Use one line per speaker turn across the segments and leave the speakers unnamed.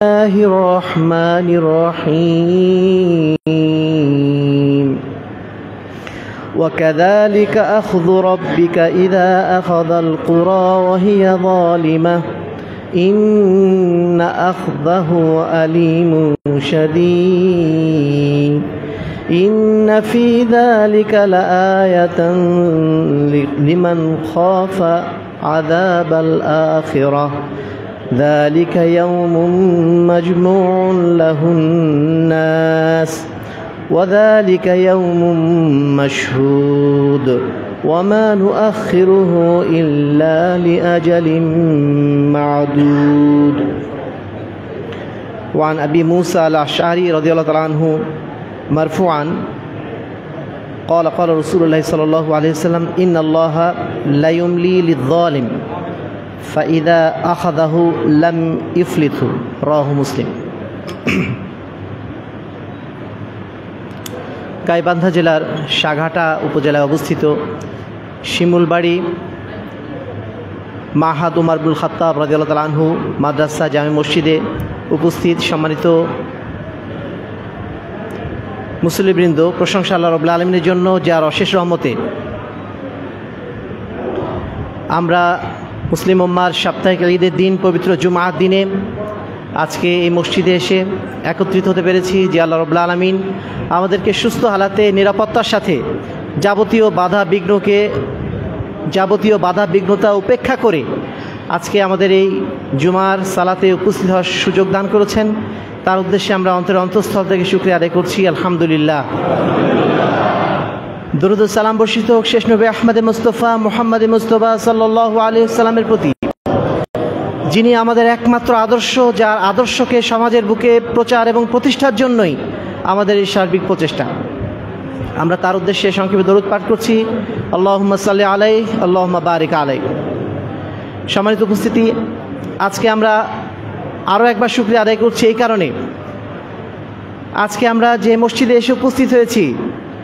الله الرحمن الرحيم وكذلك أخذ ربك إذا أخذ القرى وهي ظالمة إن أخذه أليم شديد إن في ذلك لآية لمن خاف عذاب الآخرة ذلك يوم مجموع له الناس وذلك يوم مشهود وما نؤخره إلا لأجل معدود وعن أبي موسى الأشعري رضي الله تعالى عنه مرفوعا قال قال رسول الله صلى الله عليه وسلم إن الله لا يملي للظالم فإذا أخذه لم يفلته رواه مسلم। গাইবান্ধা জেলার সাঘাটা উপজেলায় অবস্থিত শিমুলবাড়ি মাহাদ উমর ইবনুল খাত্তাব রাদিয়াল্লাহু তাআলা আনহু মাদ্রাসা জামে মসজিদে উপস্থিত সম্মানিত মুসল্লিবৃন্দ, প্রশংসা আল্লাহ রাব্বুল আলামিনের জন্য, যার অশেষ রহমতে আমরা মুসলিম উম্মার সাপ্তাহিক ঈদের দিন পবিত্র জুমআর দিনে আজকে এই মসজিদে এসে একত্রিত হতে পেরেছি। যে আল্লাহ রাব্বুল আলামিন আমাদেরকে সুস্থ হালাতে নিরাপত্তার সাথে যাবতীয় বাধা বিঘ্নতা উপেক্ষা করে আজকে আমাদের এই জুমার সালাতে উপস্থিত হওয়ার সুযোগ দান করেছেন, তার উদ্দেশ্যে আমরা অন্তঃস্থল থেকে শুকরিয়া আদায় করছি। আলহামদুলিল্লাহ। দরুদ ও সালাম বর্ষিত হোক শেষ নবী আহমদে মুস্তফা মুহাম্মদে মুস্তফা সাল্লাল্লাহু আলাইহি ওয়াসাল্লামের প্রতি, যিনি আমাদের একমাত্র আদর্শ, যার আদর্শকে সমাজের বুকে প্রচার এবং প্রতিষ্ঠার জন্যই আমাদের এই সার্বিক প্রচেষ্টা। আমরা তার উদ্দেশ্যে সংক্ষেপে দরুদ পাঠ করছি। আল্লাহুম্মা সাল্লি আলাইহি আল্লাহুম্মা বারিক আলাইহি। সম্মানিত উপস্থিতি, আজকে আমরা আরও একবার শুকরিয়া আদায় করছি এই কারণে, আজকে আমরা যে মসজিদে এসে উপস্থিত হয়েছি,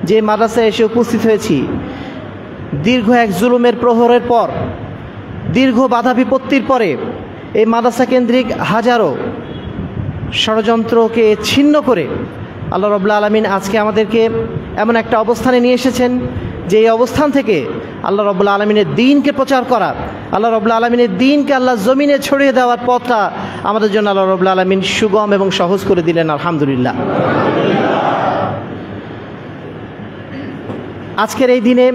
যে মাদ্রাসায় এসে উপস্থিত হয়েছি, দীর্ঘ এক জুলুমের প্রহরের পর, দীর্ঘ বাধা বিপত্তির পরে এই মাদ্রাসা কেন্দ্রিক হাজারো ষড়যন্ত্রকে ছিন্ন করে আল্লাহ রাব্বুল আলামিন আজকে আমাদেরকে এমন একটা অবস্থানে নিয়ে এসেছেন যে এই অবস্থান থেকে আল্লাহ রাব্বুল আলামিনের দ্বীনকে প্রচার করা, আল্লাহ রাব্বুল আলামিনের দ্বীনকে আল্লাহ জমিনে ছড়িয়ে দেওয়ার পথটা আমাদের জন্য আল্লাহ রাব্বুল আলামিন সুগম এবং সহজ করে দিলেন। আলহামদুলিল্লাহ। আজকের এই দিনে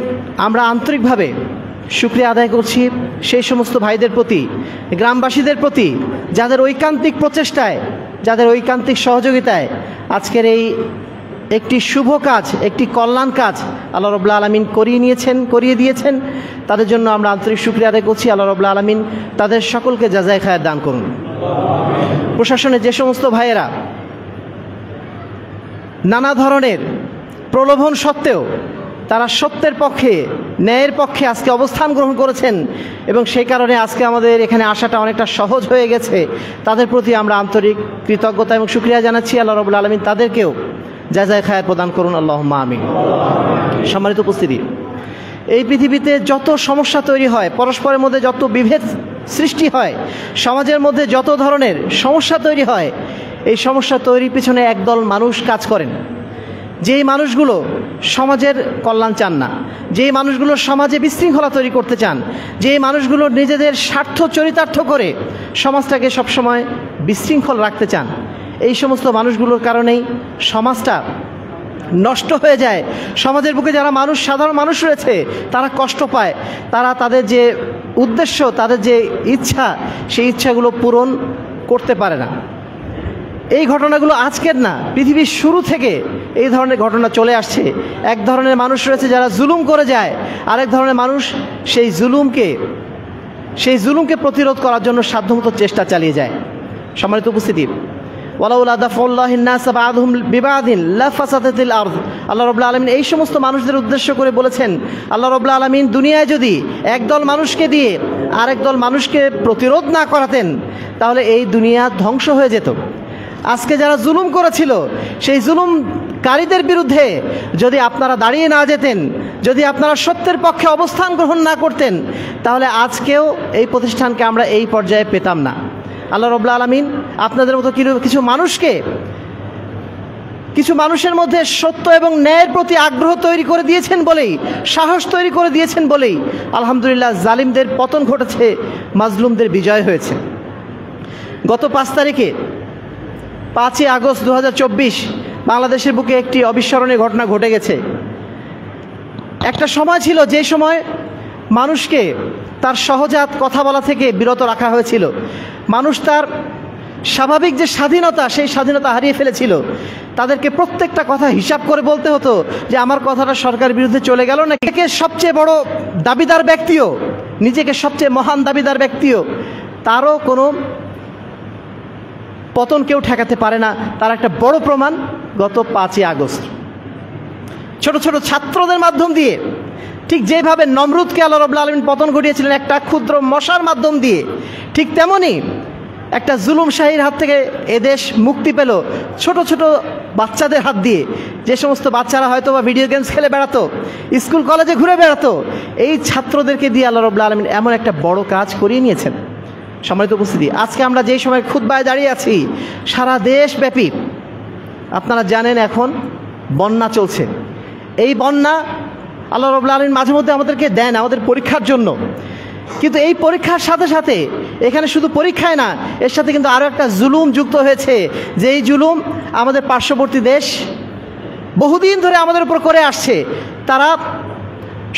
আমরা আন্তরিকভাবে শুকরিয়া আদায় করছি সেই সমস্ত ভাইদের প্রতি, গ্রামবাসীদের প্রতি, যাদের ঐকান্তিক প্রচেষ্টায়, যাদের ঐকান্তিক সহযোগিতায় আজকের এই একটি শুভ কাজ, একটি কল্যাণ কাজ আল্লাহ রাব্বুল আলামিন করিয়ে দিয়েছেন। তাদের জন্য আমরা আন্তরিক শুকরিয়া আদায় করছি। আল্লাহ রাব্বুল আলামিন তাদের সকলকে জাযায়ে খায়ের দান করুন। প্রশাসনের যে সমস্ত ভাইয়েরা নানা ধরনের প্রলোভন সত্ত্বেও তারা সত্যের পক্ষে, ন্যায়ের পক্ষে আজকে অবস্থান গ্রহণ করেছেন এবং সেই কারণে আজকে আমাদের এখানে আসাটা অনেকটা সহজ হয়ে গেছে, তাদের প্রতি আমরা আন্তরিক কৃতজ্ঞতা এবং শুকরিয়া জানাচ্ছি। আল্লাহ রাব্বুল আলামিন তাদেরকেও জাযায়ে খায়ের প্রদান করুন। আল্লাহুম্মা আমিন। সম্মানিত উপস্থিতি, এই পৃথিবীতে যত সমস্যা তৈরি হয়, পরস্পরের মধ্যে যত বিভেদ সৃষ্টি হয়, সমাজের মধ্যে যত ধরনের সমস্যা তৈরি হয়, এই সমস্যা তৈরির পিছনে একদল মানুষ কাজ করেন, যেই মানুষগুলো সমাজের কল্যাণ চান না, যেই মানুষগুলো সমাজে বিশৃঙ্খলা তৈরি করতে চান, যেই মানুষগুলো নিজেদের স্বার্থ চরিতার্থ করে সমাজটাকে সবসময় বিশৃঙ্খল রাখতে চান, এই সমস্ত মানুষগুলোর কারণেই সমাজটা নষ্ট হয়ে যায়। সমাজের বুকে যারা মানুষ, সাধারণ মানুষ রয়েছে, তারা কষ্ট পায়, তারা তাদের যে উদ্দেশ্য, তাদের যে ইচ্ছা, সেই ইচ্ছাগুলো পূরণ করতে পারে না। এই ঘটনাগুলো আজকের না, পৃথিবীর শুরু থেকে এই ধরনের ঘটনা চলে আসছে। এক ধরনের মানুষ রয়েছে যারা জুলুম করে যায়, আরেক ধরনের মানুষ সেই জুলুমকে প্রতিরোধ করার জন্য সাধ্যমতো চেষ্টা চালিয়ে যায়। সম্মানিত উপস্থিতি, ওয়ালাউলা দাফউল্লাহিন নাস বা'দহুম বিবা'দিন লাফাসাদাতিল আরদ। আল্লাহ রাব্বুল আলামিন এই সমস্ত মানুষদের উদ্দেশ্য করে বলেছেন, আল্লাহ রাব্বুল আলামিন দুনিয়ায় যদি একদল মানুষকে দিয়ে আরেক দল মানুষকে প্রতিরোধ না করাতেন, তাহলে এই দুনিয়া ধ্বংস হয়ে যেত। আজকে যারা জুলুম করেছিল, সেই জুলুমকারীদের বিরুদ্ধে যদি আপনারা দাঁড়িয়ে না যেতেন, যদি আপনারা সত্যের পক্ষে অবস্থান গ্রহণ না করতেন, তাহলে আজকেও এই প্রতিষ্ঠানকে আমরা এই পর্যায়ে পেতাম না। আল্লাহ রাব্বুল আলামিন আপনাদের মতো কিছু মানুষের মধ্যে সত্য এবং ন্যায়ের প্রতি আগ্রহ তৈরি করে দিয়েছেন বলেই, সাহস তৈরি করে দিয়েছেন বলেই আলহামদুলিল্লাহ জালিমদের পতন ঘটেছে, মাজলুমদের বিজয় হয়েছে। গত 5 তারিখে 5ই আগস্ট 2024 বাংলাদেশের বুকে একটি অবিস্মরণীয় ঘটনা ঘটে গেছে। একটা সময় ছিল যে সময় মানুষকে তার সহজাত কথা বলা থেকে বিরত রাখা হয়েছিল। মানুষ তার স্বাভাবিক যে স্বাধীনতা, সেই স্বাধীনতা হারিয়ে ফেলেছিল। তাদেরকে প্রত্যেকটা কথা হিসাব করে বলতে হতো যে আমার কথাটা সরকারের বিরুদ্ধে চলে গেল না। নিজেকে সবচেয়ে বড় দাবিদার ব্যক্তিও, নিজেকে সবচেয়ে মহান দাবিদার ব্যক্তিও, তারও কোনো পতন কেউ ঠেকাতে পারে না। তার একটা বড় প্রমাণ গত 5ই আগস্ট ছোট ছোট ছাত্রদের মাধ্যম দিয়ে, ঠিক যেভাবে নমরুদকে আল্লাহ রাব্বুল আলামিন পতন ঘটিয়েছিলেন একটা ক্ষুদ্র মশার মাধ্যম দিয়ে, ঠিক তেমনই একটা জুলুমশাহীর হাত থেকে এদেশ মুক্তি পেল ছোট ছোট বাচ্চাদের হাত দিয়ে। যে সমস্ত বাচ্চারা হয়তো বা ভিডিও গেমস খেলে বেড়াতো, স্কুল কলেজে ঘুরে বেড়াতো, এই ছাত্রদেরকে দিয়ে আল্লাহ রাব্বুল আলামিন এমন একটা বড় কাজ করিয়ে নিয়েছেন। সম্মানিত উপস্থিতি, আজকে আমরা যেই সময় খুতবায় দাঁড়িয়ে আছি, সারা দেশব্যাপী আপনারা জানেন এখন বন্যা চলছে। এই বন্যা আল্লাহ রাব্বুল আলামিন মাঝে মধ্যে আমাদেরকে দেন আমাদের পরীক্ষার জন্য। কিন্তু এই পরীক্ষার সাথে সাথে এখানে শুধু পরীক্ষায় না, এর সাথে কিন্তু আরও একটা জুলুম যুক্ত হয়েছে। যে এই জুলুম আমাদের পার্শ্ববর্তী দেশ বহুদিন ধরে আমাদের উপর করে আসছে। তারা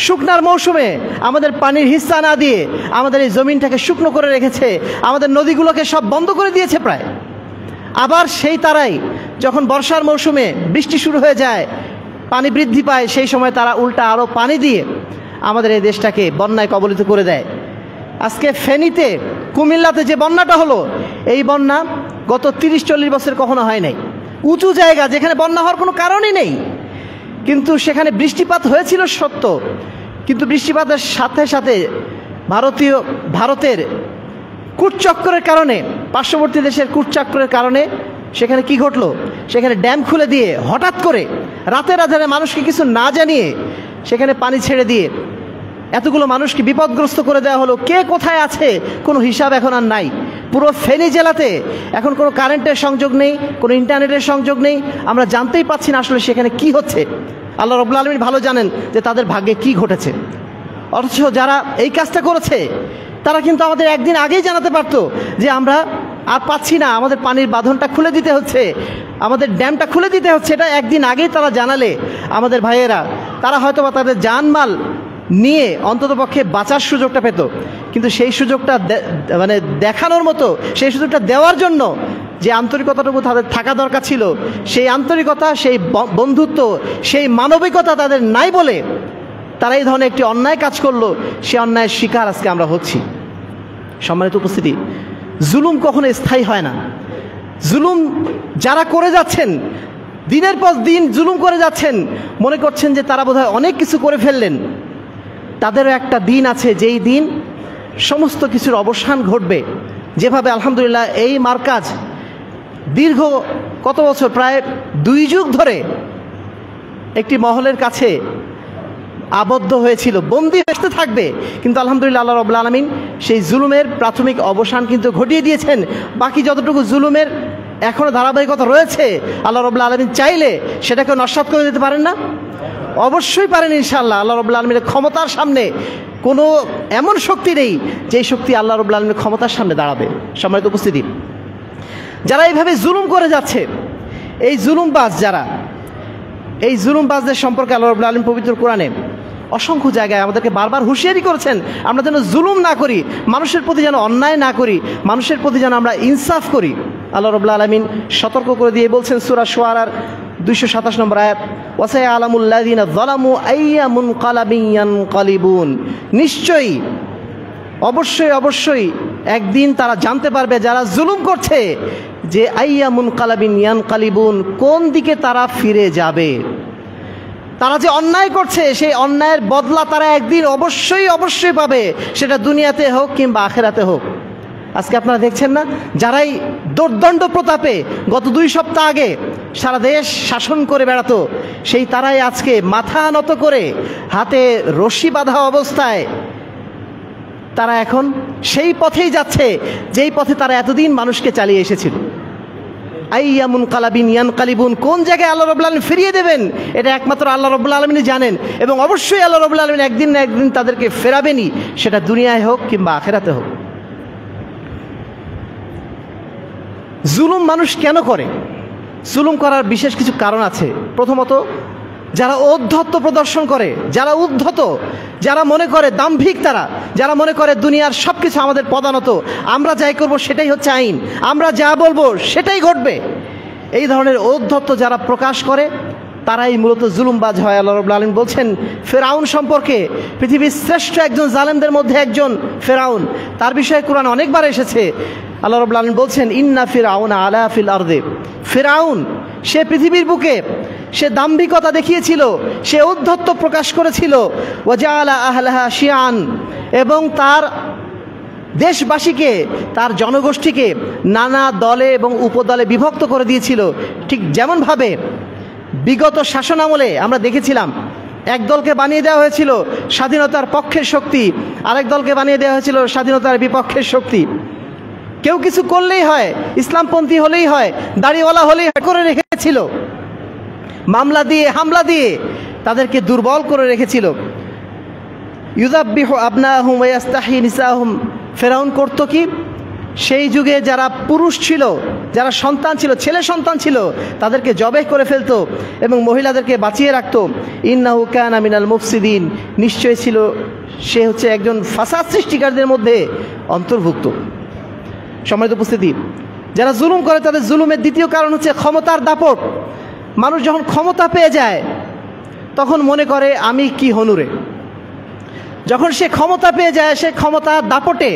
শুকনার মৌসুমে আমাদের পানির হিস্সা না দিয়ে আমাদের এই জমিনটাকে শুকনো করে রেখেছে, আমাদের নদীগুলোকে সব বন্ধ করে দিয়েছে প্রায়। আবার সেই তারাই যখন বর্ষার মৌসুমে বৃষ্টি শুরু হয়ে যায়, পানি বৃদ্ধি পায়, সেই সময় তারা উল্টা আরও পানি দিয়ে আমাদের এই দেশটাকে বন্যায় কবলিত করে দেয়। আজকে ফেনীতে, কুমিল্লাতে যে বন্যাটা হলো, এই বন্যা গত 30-40 বছর কখনো হয় নাই। উঁচু জায়গা যেখানে বন্যা হওয়ার কোনো কারণই নেই, কিন্তু সেখানে বৃষ্টিপাত হয়েছিল সত্য, কিন্তু বৃষ্টিপাতের সাথে সাথে ভারতের কূটচক্রের কারণে, পার্শ্ববর্তী দেশের কূটচক্রের কারণে সেখানে কি ঘটলো, সেখানে ড্যাম খুলে দিয়ে হঠাৎ করে রাতের আধারে মানুষকে কিছু না জানিয়ে সেখানে পানি ছেড়ে দিয়ে এতগুলো মানুষকে বিপদগ্রস্ত করে দেওয়া হলো। কে কোথায় আছে কোনো হিসাব এখন আর নাই। পুরো ফেনী জেলাতে এখন কোনো কারেন্টের সংযোগ নেই, কোনো ইন্টারনেটের সংযোগ নেই। আমরা জানতেই পাচ্ছি না আসলে সেখানে কি হচ্ছে। আল্লাহ রাব্বুল আলামিন ভালো জানেন যে তাদের ভাগ্যে কি ঘটেছে। অথচ যারা এই কাজটা করেছে তারা কিন্তু আমাদের একদিন আগেই জানাতে পারতো যে আমরা আর পাচ্ছি না, আমাদের পানির বাঁধনটা খুলে দিতে হচ্ছে, আমাদের ড্যামটা খুলে দিতে হচ্ছে। এটা একদিন আগেই তারা জানালে আমাদের ভাইয়েরা, তারা হয়তো বা তাদের জানমাল নিয়ে অন্ততপক্ষে বাঁচার সুযোগটা পেত। কিন্তু সেই সুযোগটা দেখানোর মতো, সেই সুযোগটা দেওয়ার জন্য যে আন্তরিকতাটুকু তাদের থাকা দরকার ছিল, সেই আন্তরিকতা, সেই বন্ধুত্ব, সেই মানবিকতা তাদের নাই বলে তারা এই ধরনের একটি অন্যায় কাজ করলো। সে অন্যায়ের শিকার আজকে আমরা হচ্ছি। সম্মানিত উপস্থিতি, জুলুম কখনো স্থায়ী হয় না। জুলুম যারা করে যাচ্ছেন, দিনের পর দিন জুলুম করে যাচ্ছেন, মনে করছেন যে তারা বোধহয় অনেক কিছু করে ফেললেন। তাদেরও একটা দিন আছে, যেই দিন সমস্ত কিছুর অবসান ঘটবে। যেভাবে আলহামদুলিল্লাহ এই মার্কাজ দীর্ঘ কত বছর, প্রায় 2 যুগ ধরে একটি মহলের কাছে আবদ্ধ হয়েছিল, বন্দী হতে থাকবে, কিন্তু আলহামদুলিল্লাহ আল্লাহ রাব্বুল আলামিন সেই জুলুমের প্রাথমিক অবসান কিন্তু ঘটিয়ে দিয়েছেন। বাকি যতটুকু জুলুমের এখনও ধারাবাহিকতা রয়েছে, আল্লাহ রাব্বুল আলামিন চাইলে সেটাকে নস্যাৎ করে দিতে পারেন না? অবশ্যই পারেন ইনশাআল্লাহ। আল্লাহ রাব্বুল আলামিনের ক্ষমতার সামনে কোনো এমন শক্তি নেই যেই শক্তি আল্লাহ রাব্বুল আলামিনের ক্ষমতার সামনে দাঁড়াবে। সম্মানিত উপস্থিতি, যারা এইভাবে জুলুম করে যাচ্ছে, এই জুলুমবাজ যারা, এই জুলুমবাজদের সম্পর্কে আল্লাহ রাব্বুল আলামিন পবিত্র কোরআনে অসংখ্য জায়গায় আমাদেরকে বারবার হুঁশিয়ারি করেছেন, আমরা যেন জুলুম না করি, মানুষের প্রতি যেন অন্যায় না করি, মানুষের প্রতি যেন আমরা ইনসাফ করি। আল্লাহ রাব্বুল আলামিন সতর্ক করে দিয়ে বলছেন সূরা শুআরার 227 নম্বর আয়াত, ওয়াসায়ালামুল্লাযিনা যালামু আইয়া মুনকালাবিন ইয়ানকালিবুন, নিশ্চয়ই অবশ্যই একদিন তারা জানতে পারবে, যারা জুলুম করছে, যে আইয়া মুনকালাবিন ইয়ানকালিবুন, কোন দিকে তারা ফিরে যাবে। তারা যে অন্যায় করছে সেই অন্যায়ের বদলা তারা একদিন অবশ্যই পাবে, সেটা দুনিয়াতে হোক কিংবা আখেরাতে হোক। আজকে আপনারা দেখছেন না, যারাই দোর্দণ্ড প্রতাপে গত 2 সপ্তাহ আগে সারা দেশ শাসন করে বেড়াতো, সেই তারাই আজকে মাথা নত করে হাতে রশি বাঁধা অবস্থায় তারা এখন সেই পথেই যাচ্ছে যেই পথে তারা এতদিন মানুষকে চালিয়ে এসেছিল। আইয়ামুন কালাবিন ইয়ান কালিবুন, কোন জায়গায় আল্লাহ রাব্বুল আলামিন ফিরিয়ে দেবেন এটা একমাত্র আল্লাহ রাব্বুল আলামিনই জানেন, এবং অবশ্যই আল্লাহ রাব্বুল আলামিন একদিন না একদিন তাদেরকে ফেরাবেনই, সেটা দুনিয়ায় হোক কিংবা আখিরাতে হোক। জুলুম মানুষ কেন করে? জুলুম করার বিশেষ কিছু কারণ আছে। প্রথমত, যারা ঔদ্ধত্য প্রদর্শন করে, যারা উদ্ধত, যারা মনে করে দাম্ভিক, যারা মনে করে দুনিয়ার সব কিছু আমাদের পদানত, আমরা যাই করব সেটাই হচ্ছে আইন, আমরা যা বলবো সেটাই ঘটবে, এই ধরনের ঔদ্ধত্য যারা প্রকাশ করে তারাই মূলত জুলুমবাজ হয়। আল্লাহ রাব্বুল আলামিন বলছেন ফেরাউন সম্পর্কে, পৃথিবীর শ্রেষ্ঠ একজন জালেমদের মধ্যে একজন ফেরাউন, তার বিষয়ে কোরআন অনেকবার এসেছে। আল্লাহ রাব্বুল আলামিন বলছেন ইন্না ফিরআউনা আলা ফিল আরদে, ফেরাউন সে পৃথিবীর বুকে সে দাম্ভিকতা দেখিয়েছিল, সে ঔদ্ধত্য প্রকাশ করেছিল, ওয়াজাআলা আহলাহা শিয়ান, এবং তার দেশবাসীকে, তার জনগোষ্ঠীকে নানা দলে এবং উপদলে বিভক্ত করে দিয়েছিল। ঠিক যেমনভাবে বিগত শাসনামলে আমরা দেখেছিলাম, এক দলকে বানিয়ে দেওয়া হয়েছিল স্বাধীনতার পক্ষের শক্তি, আরেক দলকে বানিয়ে দেওয়া হয়েছিল স্বাধীনতার বিপক্ষের শক্তি। কেউ কিছু করলেই হয়, ইসলামপন্থী হলেই হয়, দাড়িওয়ালা হলেই করে রেখেছিল, মামলা দিয়ে হামলা দিয়ে তাদেরকে দুর্বল করে রেখেছিল। ইউযাব্বিহু আবনাহুম ওয়া ইস্তাহয়ী নিসাহুম, ফেরাউন করতো কি? সেই যুগে যারা পুরুষ ছিল, যারা সন্তান ছিল, ছেলে সন্তান ছিল, তাদেরকে জবেহ করে ফেলতো এবং মহিলাদেরকে বাঁচিয়ে রাখতো। ইন্নাহু কানা মিনাল মুফসিদিন, নিশ্চয় ছিল সে হচ্ছে একজন ফাসাদ সৃষ্টিকারীদের মধ্যে অন্তর্ভুক্ত। সম্মানিত উপস্থিতি, যারা জুলুম করে তাদের জুলুমের দ্বিতীয় কারণ হচ্ছে ক্ষমতার দাপট। মানুষ যখন ক্ষমতা পেয়ে যায় তখন মনে করে আমি কি হনুরে। যখন সে ক্ষমতা পেয়ে যায়, সে ক্ষমতার দাপটে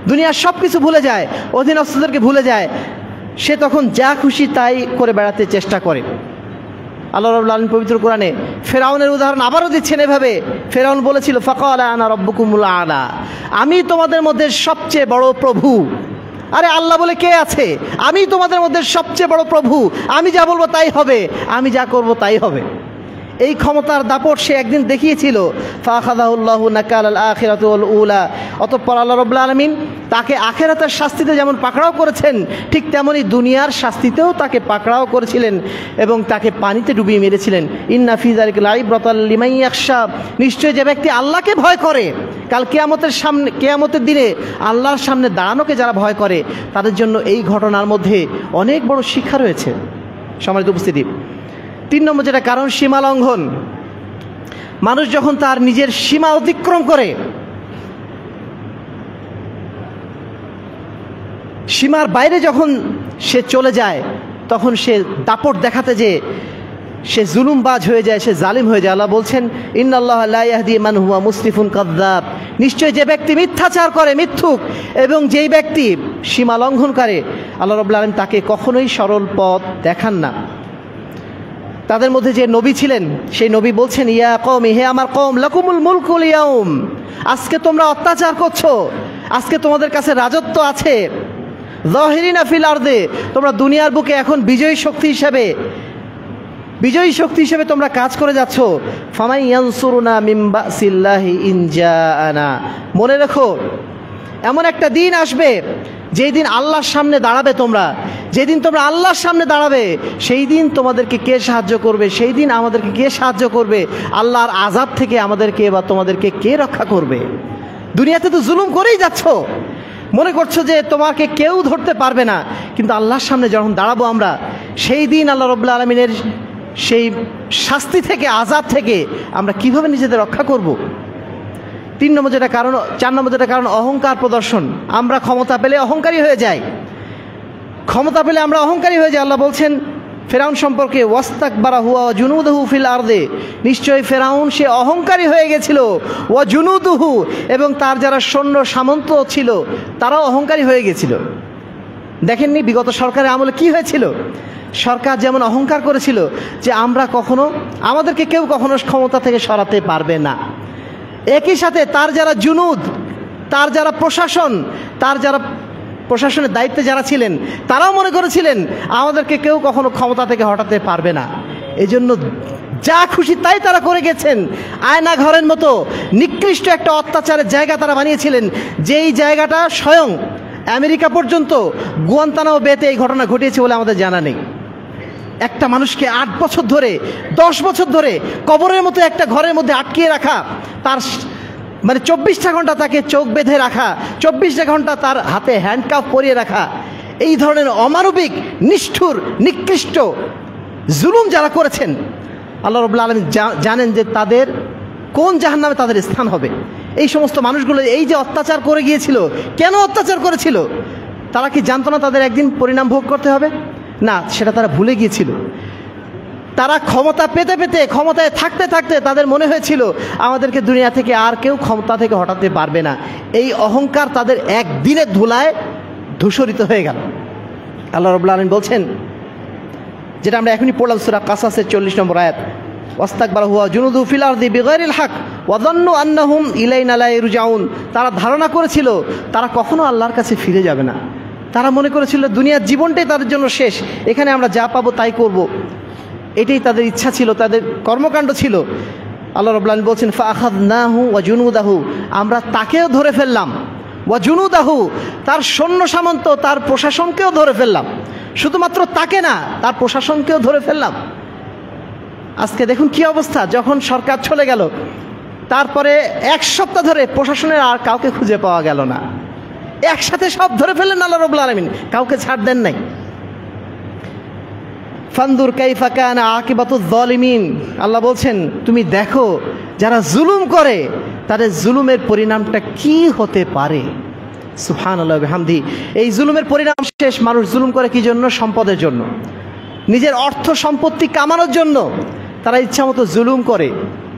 দুনিয়ার সব কিছু ভুলে যায়, অধীনস্থদেরকে ভুলে যায়, সে তখন যা খুশি তাই করে বেড়াতে চেষ্টা করে। আল্লাহ রাব্বুল আলামিন পবিত্র কোরআনে ফেরাউনের উদাহরণ আবারও দিচ্ছেন এভাবে। ফেরাউন বলেছিল ফাকালা আনা রাব্বুকুমুল আলা, আমি তোমাদের মধ্যে সবচেয়ে বড় প্রভু। আরে আল্লাহ বলে কে আছে? আমি তোমাদের মধ্যে সবচেয়ে বড় প্রভু, আমি যা বলবো তাই হবে, আমি যা করব তাই হবে। এই ক্ষমতার দাপট সে একদিন দেখিয়েছিল। ফাখাযাহুল্লাহু নাকালাল আখিরাতি ওয়াল উলা, অতঃপর আল্লাহ রাব্বুল আলামিন তাকে আখিরাতের শাস্তিতে যেমন পাকড়াও করেছেন, ঠিক তেমনি দুনিয়ার শাস্তিতেও তাকে পাকড়াও করেছিলেন এবং তাকে পানিতে ডুবিয়ে মেরেছিলেন। ইন্না ফি যালিকা লাইব্রাতাল লিমান ইয়াখশা, নিশ্চয় যে ব্যক্তি আল্লাহকে ভয় করে, কাল কিয়ামতের দিনে আল্লাহর সামনে দাঁড়ানোকে যারা ভয় করে, তাদের জন্য এই ঘটনার মধ্যে অনেক বড় শিক্ষা রয়েছে। সম্মানিত উপস্থিতি, 3 নম্বর যেটা কারণ, সীমা লঙ্ঘন। মানুষ যখন তার নিজের সীমা অতিক্রম করে, সীমার বাইরে যখন সে চলে যায়, তখন সে দাপট দেখাতে যে সে জুলুমবাজ হয়ে যায়, সে জালিম হয়ে যায়। আল্লাহ বলছেন ইন্নাল্লাহা লা ইয়াহদি মান হুয়া মুসরিফুন কাযযাব, নিশ্চয় যে ব্যক্তি মিথ্যাচার করে, মিথ্যুক, এবং যেই ব্যক্তি সীমা লঙ্ঘন করে, আল্লাহ রাব্বুল আলামিন তাকে কখনোই সরল পথ দেখান না। তাদের মধ্যে যে নবী ছিলেন, সেই নবী বলছেন ইয়া কওমি, হে আমার কওম, লাকুমুল মুলকুল ইয়াউম, আজকে তোমরা অত্যাচার করছো, আজকে তোমাদের কাছে রাজত্ব আছে। যাহিরিনা ফিল আরদে, তোমরা দুনিয়ার বুকে এখন বিজয়ী শক্তি হিসেবে তোমরা কাজ করে যাচ্ছ। ফামান ইয়ানসুরুনা মিন বাসিল্লাহি ইন জাআনা, মনে রেখো এমন একটা দিন আসবে যেই দিন আল্লাহর সামনে দাঁড়াবে তোমরা, যেদিন তোমরা আল্লাহর সামনে দাঁড়াবে, সেই দিন তোমাদেরকে কে সাহায্য করবে? সেই দিন আমাদেরকে কে সাহায্য করবে? আল্লাহর আযাব থেকে আমাদেরকে বা তোমাদেরকে কে রক্ষা করবে? দুনিয়াতে তো জুলুম করেই যাচ্ছ, মনে করছো যে তোমাকে কেউ ধরতে পারবে না, কিন্তু আল্লাহর সামনে যখন দাঁড়াবো আমরা, সেই দিন আল্লাহ রাব্বুল আলামিনের সেই শাস্তি থেকে, আযাব থেকে আমরা কিভাবে নিজেদের রক্ষা করব? 4 নম্বর যেটা কারণ অহংকার প্রদর্শন। আমরা ক্ষমতা পেলে অহংকারী হয়ে যাই, আল্লাহ বলছেন ফেরাউন সম্পর্কে ওয়াস্তাকবারা হুয়া ওয়া জুনুদুহু ফিল আরদে, নিশ্চয় ফেরাউন সে অহংকারী হয়ে গেছিল, ওয়া জুনুদুহু, এবং তার যারা সৈন্য সামন্ত ছিল তারাও অহংকারী হয়ে গেছিল। দেখেননি বিগত সরকারের আমলে কি হয়েছিল? সরকার যেমন অহংকার করেছিল যে আমাদেরকে কেউ কখনো ক্ষমতা থেকে সরাতে পারবে না, একই সাথে তার যারা জুনুদ, তার যারা প্রশাসনের দায়িত্বে যারা ছিলেন, তারাও মনে করেছিলেন আমাদেরকে কেউ কখনো ক্ষমতা থেকে হটাতে পারবে না। এই জন্য যা খুশি তাই তারা করে গেছেন। আয়না ঘরের মতো নিকৃষ্ট একটা অত্যাচারের জায়গা তারা বানিয়েছিলেন, যেই জায়গাটা স্বয়ং আমেরিকা পর্যন্ত গুয়ান্তানামো বেতে এই ঘটনা ঘটিয়েছে বলে আমাদের জানা নেই। একটা মানুষকে 8 বছর ধরে 10 বছর ধরে কবরের মতো একটা ঘরের মধ্যে আটকিয়ে রাখা, তার মানে 24টা ঘন্টা তাকে চোখ বেঁধে রাখা, 24টা ঘন্টা তার হাতে হ্যান্ডকাফ পরিয়ে রাখা, এই ধরনের অমানবিক নিষ্ঠুর নিকৃষ্ট জুলুম যারা করেছেন, আল্লাহ রাব্বুল আলামিন জানেন যে তাদের কোন জাহান্নামে তাদের স্থান হবে। এই সমস্ত মানুষগুলো এই যে অত্যাচার করে গিয়েছিল, কেন অত্যাচার করেছিল? তারা কি জানতো না তাদের একদিন পরিণাম ভোগ করতে হবে? না, সেটা তারা ভুলে গিয়েছিল। তারা ক্ষমতা পেতে পেতে, ক্ষমতায় থাকতে থাকতে তাদের মনে হয়েছিল আমাদেরকে দুনিয়া থেকে আর কেউ ক্ষমতা থেকে হটাতে পারবে না। এই অহংকার তাদের একদিনের ধুলায় ধূসরিত হয়ে গেল। আল্লাহ রাব্বুল আলামিন বলছেন, যেটা আমরা এখনই পড়লাম সূরা কাসাসের 40 নম্বর আয়াত, ওয়াস্তাকবারা হুয়া জুনুদু ফিল আরদি বিগাইরিল হক ওয়া যান্নু আন্নাহুম ইলাইনা লা ইয়ারজাউন। তারা ধারণা করেছিল তারা কখনো আল্লাহর কাছে ফিরে যাবে না। তারা মনে করেছিল দুনিয়ার জীবনটাই তাদের জন্য শেষ, এখানে আমরা যা পাবো তাই করব। এটাই তাদের ইচ্ছা ছিল, তাদের কর্মকাণ্ড ছিল। আল্লাহ রাব্বুল আলামিন বলছেন, ফাআখাযনাহু ওয়া জুনুদাহু, আমরা তাকেও ধরে ফেললাম, ওয়া জুনুদাহু, তার সৈন্য সামন্ত, তার প্রশাসনকেও ধরে ফেললাম। শুধুমাত্র তাকে না, তার প্রশাসনকেও ধরে ফেললাম। আজকে দেখুন কি অবস্থা, যখন সরকার চলে গেল তারপরে 1 সপ্তাহ ধরে প্রশাসনের আর কাউকে খুঁজে পাওয়া গেল না। একসাথে সব ধরে ফেললেন আল্লাহ রাব্বুল আলামিন, কাউকে ছাড় দেন নাই। ফানদুর কাইফা কানা আকিবাতুয যালিমিন, আল্লাহ বলছেন তুমি দেখো যারা জুলুম করে তাদের জুলুমের পরিণামটা কি হতে পারে। সুবহানাল্লাহ ওয়া বিহামদি। এই জুলুমের পরিণাম শেষ। মানুষ জুলুম করে কি জন্য? সম্পদের জন্য, নিজের অর্থ সম্পত্তি কামানোর জন্য তারা ইচ্ছামতো জুলুম করে।